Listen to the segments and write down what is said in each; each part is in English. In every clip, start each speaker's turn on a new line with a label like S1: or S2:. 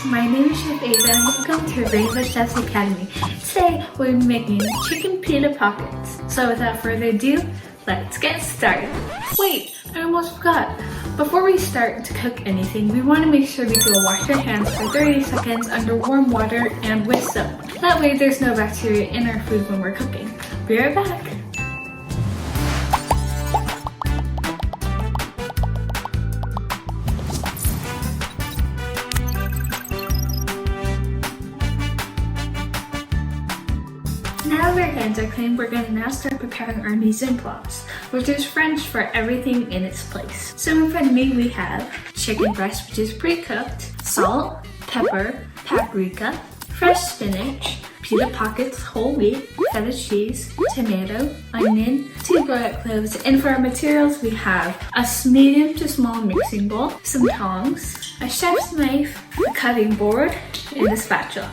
S1: my name is Chef Ava and welcome to Rainbow Chef's Academy. Today we're making chicken pita pockets. So without further ado, let's get started. Wait, I almost forgot. Before we start to cook anything, we want to make sure we go wash our hands for 30 seconds under warm water and with soap. That way there's no bacteria in our food when we're cooking. Be right back. Now that our hands are clean, we're going to now start preparing our mise-en-place, which is French for everything in its place. So in front of me we have chicken breast, which is pre-cooked, salt, pepper, paprika, fresh spinach, pita pockets, whole wheat, feta cheese, tomato, onion, 2 garlic cloves, and for our materials we have a medium to small mixing bowl, some tongs, a chef's knife, a cutting board, and a spatula.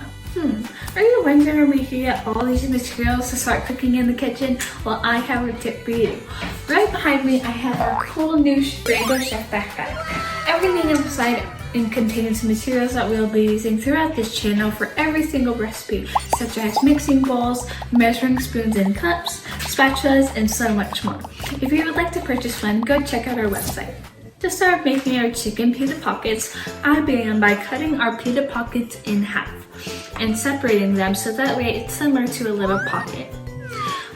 S1: Are you wondering where we can get all these materials to start cooking in the kitchen? Well, I have a tip for you. Right behind me, I have our cool new Rainbow Chef backpack. Everything inside and contains materials that we'll be using throughout this channel for every single recipe, such as mixing bowls, measuring spoons and cups, spatulas, and so much more. If you would like to purchase one, go check out our website. To start making our chicken pita pockets, I began by cutting our pita pockets in half and separating them so that way it's similar to a little pocket.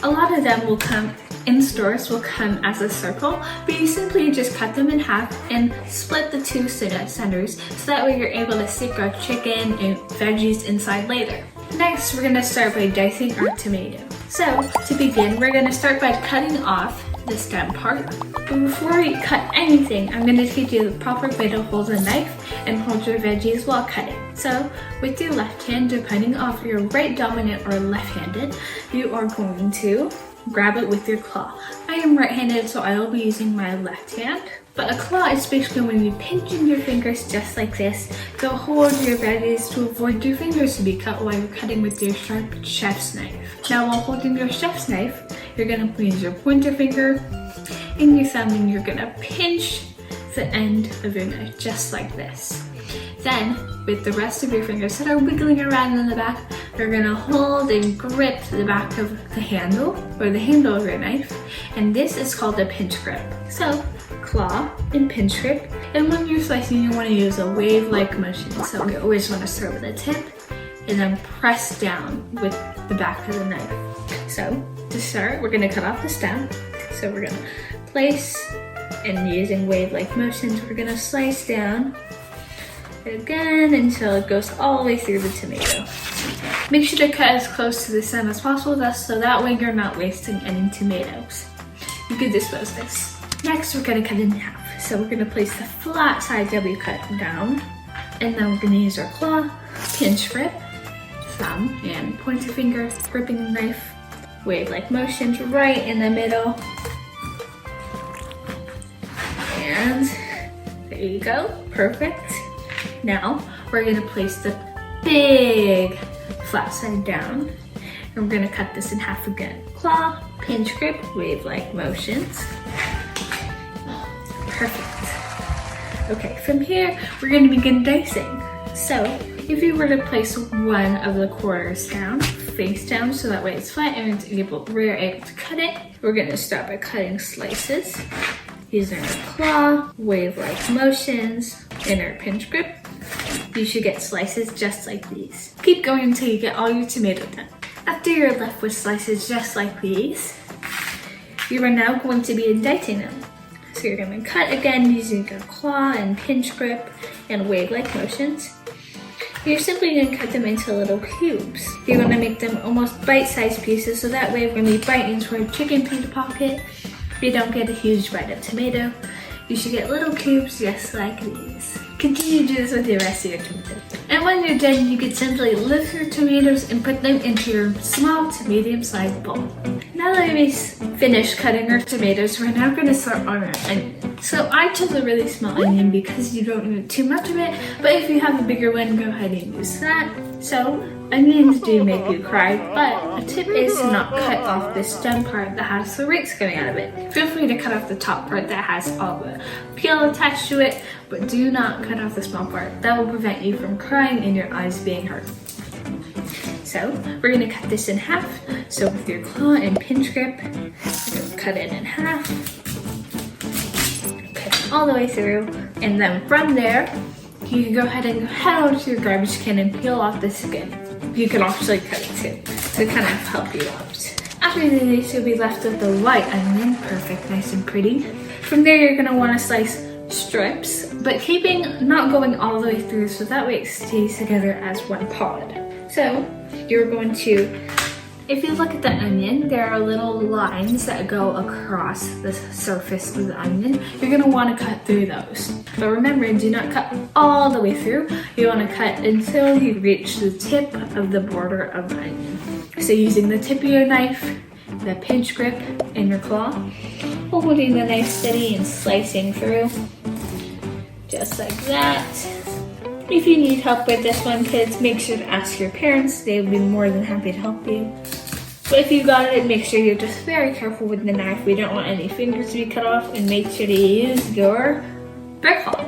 S1: A lot of them will come in stores as a circle, but you simply just cut them in half and split the two centers so that way you're able to stick our chicken and veggies inside later. Next, we're going to start by dicing our tomato. So to begin, we're going to start by cutting off the stem part. But before we cut anything, I'm going to teach you the proper way to hold a knife and hold your veggies while cutting. So with your left hand, depending on if you're right dominant or left-handed, you are going to grab it with your claw. I am right-handed, so I will be using my left hand. But a claw is basically when you pinch in your fingers just like this to hold your veggies to avoid your fingers to be cut while you're cutting with your sharp chef's knife. Now while holding your chef's knife, you're going to use your pointer finger and your thumb and you're going to pinch the end of your knife just like this. Then, with the rest of your fingers that are wiggling around in the back, you're going to hold and grip the back of the handle or the handle of your knife, and this is called a pinch grip. So, claw and pinch grip, and when you're slicing you want to use a wave-like motion, so you always want to start with a tip and then press down with the back of the knife. So, to start, we're going to cut off the stem, so we're going to place, and using wave-like motions, we're going to slice down again until it goes all the way through the tomato. Make sure to cut as close to the stem as possible, so that way you're not wasting any tomatoes. You can dispose this. Next, we're going to cut it in half. So we're going to place the flat side that we cut down, and then we're going to use our claw, pinch grip, thumb, and pointer finger, gripping the knife, wave-like motions right in the middle. And there you go, perfect. Now, we're going to place the big flat side down, and we're going to cut this in half again. Claw, pinch grip, wave-like motions. Perfect. Okay, from here, we're going to begin dicing. So, if you were to place one of the quarters down, face down, so that way it's flat and we're able to cut it, we're going to start by cutting slices using our claw, wave-like motions, and our pinch grip. You should get slices just like these. Keep going until you get all your tomato done. After you're left with slices just like these, you are now going to be indicting them. So you're going to cut again using your claw and pinch grip and wave-like motions. You're simply going to cut them into little cubes. You're going to make them almost bite-sized pieces, so that way when you bite into a chicken pita pocket, you don't get a huge bite of tomato. You should get little cubes just like these. Continue to do this with the rest of your tomatoes. And when you're done, you can simply lift your tomatoes and put them into your small to medium-sized bowl. Now that we've finished cutting our tomatoes, we're now going to start on our onion. So I chose a really small onion because you don't need too much of it, but if you have a bigger one, go ahead and use that. So onions do make you cry, but a tip is to not cut off the stem part that has the roots coming out of it. Feel free to cut off the top part that has all the peel attached to it, but do not cut off the small part. That will prevent you from crying crying and your eyes being hurt. So we're gonna cut this in half. So with your claw and pinch grip, cut it in half. Cut it all the way through. And then from there, you can go ahead and head over to your garbage can and peel off the skin. You can actually cut it too, to kind of help you out. After this, you'll be left with the white onion, perfect, nice and pretty. From there, you're gonna wanna slice strips, but not going all the way through, so that way it stays together as one pod. So you're going to, if you look at the onion, there are little lines that go across the surface of the onion. You're gonna wanna cut through those. But remember, do not cut all the way through. You wanna cut until you reach the tip of the border of the onion. So using the tip of your knife, the pinch grip, and your claw, holding the knife steady and slicing through, just like that. If you need help with this one, kids, make sure to ask your parents. They will be more than happy to help you. But if you got it, make sure you're just very careful with the knife. We don't want any fingers to be cut off, and make sure to use your brick claw.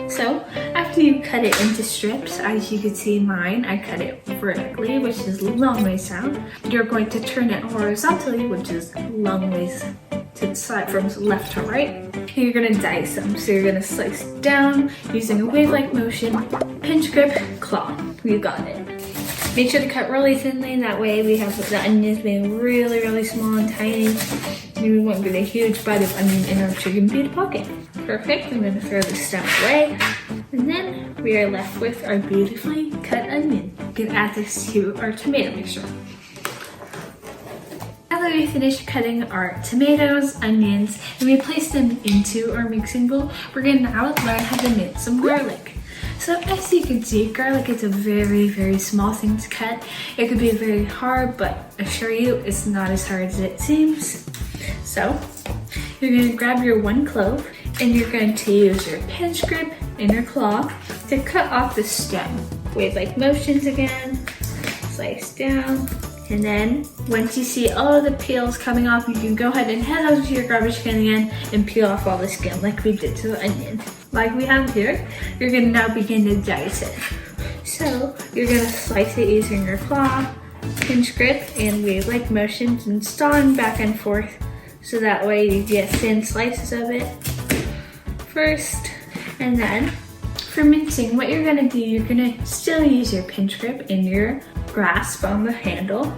S1: So after you cut it into strips, as you can see mine, I cut it vertically, which is long ways down. You're going to turn it horizontally, which is long ways to the side, from left to right. And you're gonna dice them. So you're gonna slice down using a wave-like motion, pinch grip, claw. You got it. Make sure to cut really thinly, that way we have the onions being really, really small and tiny. We won't get a huge bite of onion in our chicken pita pocket. Perfect, I'm gonna throw this stuff away. And then we are left with our beautifully cut onion. You can add this to our tomato mixture. Now that we finished cutting our tomatoes, onions, and we placed them into our mixing bowl, we're gonna now learn how to mince some garlic. So as you can see, garlic is a very, very small thing to cut. It could be very hard, but I assure you it's not as hard as it seems. So you're gonna grab your one clove and you're going to use your pinch grip and your claw to cut off the stem. Wave-like motions again, slice down. And then once you see all of the peels coming off, you can go ahead and head over to your garbage can again and peel off all the skin like we did to the onion. Like we have here, you're gonna now begin to dice it. So you're gonna slice it using your claw, pinch grip, and wave-like motions and sawing back and forth. So that way you get thin slices of it first. And then for mincing, what you're gonna do, you're gonna still use your pinch grip and your grasp on the handle,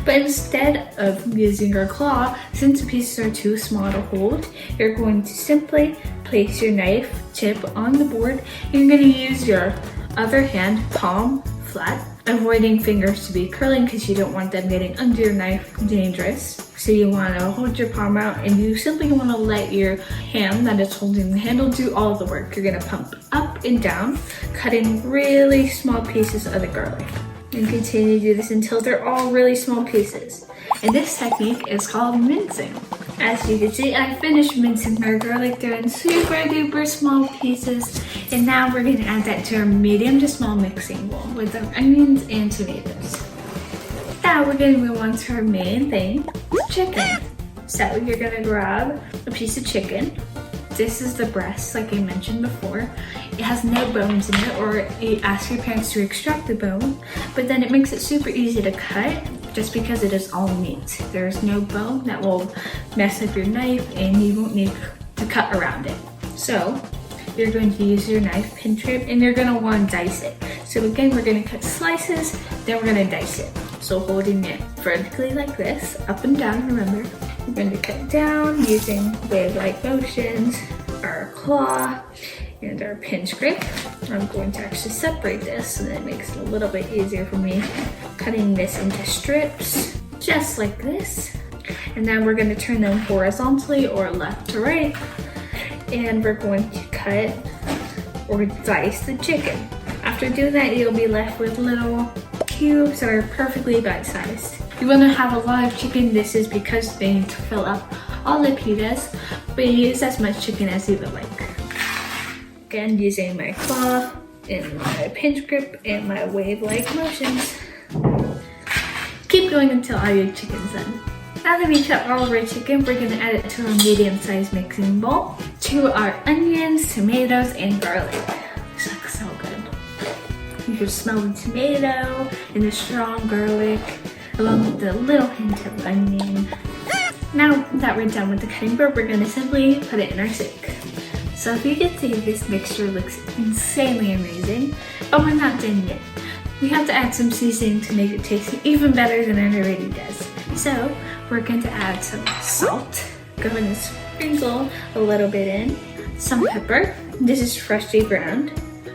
S1: but instead of using your claw, since the pieces are too small to hold, you're going to simply place your knife tip on the board. You're going to use your other hand, palm flat, avoiding fingers to be curling because you don't want them getting under your knife, dangerous. So you want to hold your palm out and you simply want to let your hand that is holding the handle do all the work. You're going to pump up and down, cutting really small pieces of the garlic. And continue to do this until they're all really small pieces. And this technique is called mincing. As you can see, I finished mincing our garlic. They're in super duper small pieces. And now we're gonna add that to our medium to small mixing bowl with our onions and tomatoes. Now we're gonna move on to our main thing, chicken. So you're gonna grab a piece of chicken. This is the breast, like I mentioned before. It has no bones in it, or you ask your parents to extract the bone, but then it makes it super easy to cut just because it is all meat. There's no bone that will mess up your knife and you won't need to cut around it. So you're going to use your knife pinch grip and you're gonna want to dice it. So again, we're gonna cut slices, then we're gonna dice it. So holding it vertically like this, up and down, remember. We're going to cut down using wave-like motions, our claw, and our pinch grip. I'm going to actually separate this so that it makes it a little bit easier for me. Cutting this into strips, just like this. And then we're going to turn them horizontally or left to right. And we're going to cut or dice the chicken. After doing that, you'll be left with little cubes that are perfectly bite-sized. You want to have a lot of chicken. This is because they need to fill up all the pitas, but you use as much chicken as you would like. Again, using my claw and my pinch grip and my wave-like motions. Keep going until all your chicken's done. Now that we cut all of our chicken, we're going to add it to our medium-sized mixing bowl, to our onions, tomatoes, and garlic. This looks so good. You can smell the tomato and the strong garlic, along with the little hint of onion. Now that we're done with the cutting board, we're gonna simply put it in our sink. So if you can see, this mixture looks insanely amazing, but we're not done yet. We have to add some seasoning to make it taste even better than it already does. So we're going to add some salt, go ahead and sprinkle a little bit in, some pepper, this is freshly ground,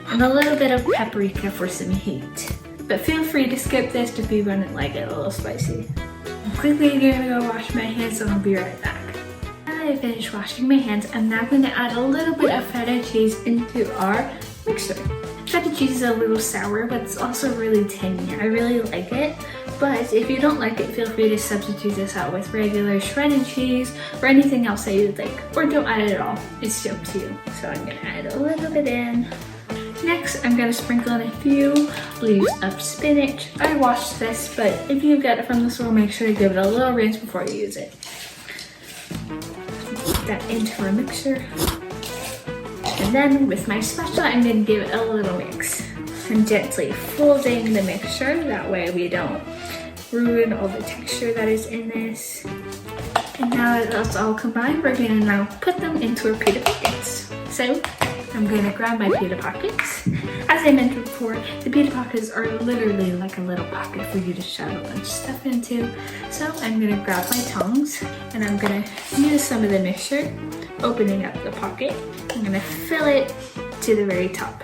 S1: and a little bit of paprika for some heat. But feel free to skip this if you wouldn't like it a little spicy. I'm quickly gonna go wash my hands, so I'll be right back. Now that I finished washing my hands, I'm now going to add a little bit of feta cheese into our mixer. Feta cheese is a little sour, but it's also really tangy. I really like it, but if you don't like it, feel free to substitute this out with regular shredded cheese or anything else that you'd like, or don't add it at all. It's up to you. So I'm gonna add a little bit in. Next, I'm gonna sprinkle in a few leaves of spinach. I washed this, but if you get it from the store, make sure to give it a little rinse before you use it. Put that into our mixer. And then with my spatula, I'm going to give it a little mix. I'm gently folding the mixture, that way we don't ruin all the texture that is in this. And now that that's all combined, we're going to now put them into our pita pockets. So I'm going to grab my pita pockets. As I mentioned before, the pita pockets are literally like a little pocket for you to shove a bunch of stuff into. So I'm going to grab my tongs and I'm going to use some of the mixture, opening up the pocket. I'm going to fill it to the very top.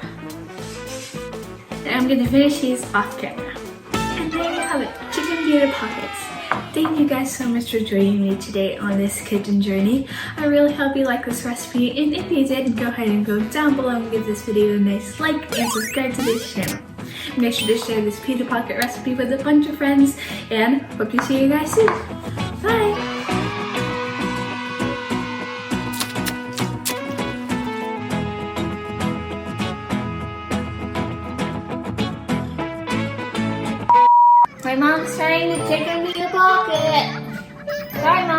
S1: And I'm going to finish these off camera. And there you have it, Chicken Pita Pockets. Thank you guys so much for joining me today on this kitchen journey. I really hope you like this recipe, and if you did, go ahead and go down below and give this video a nice like and subscribe to this channel. Make sure to share this pita pocket recipe with a bunch of friends, and hope to see you guys soon. Bye! My mom's trying to chicken pita pocket. Sorry, Mom.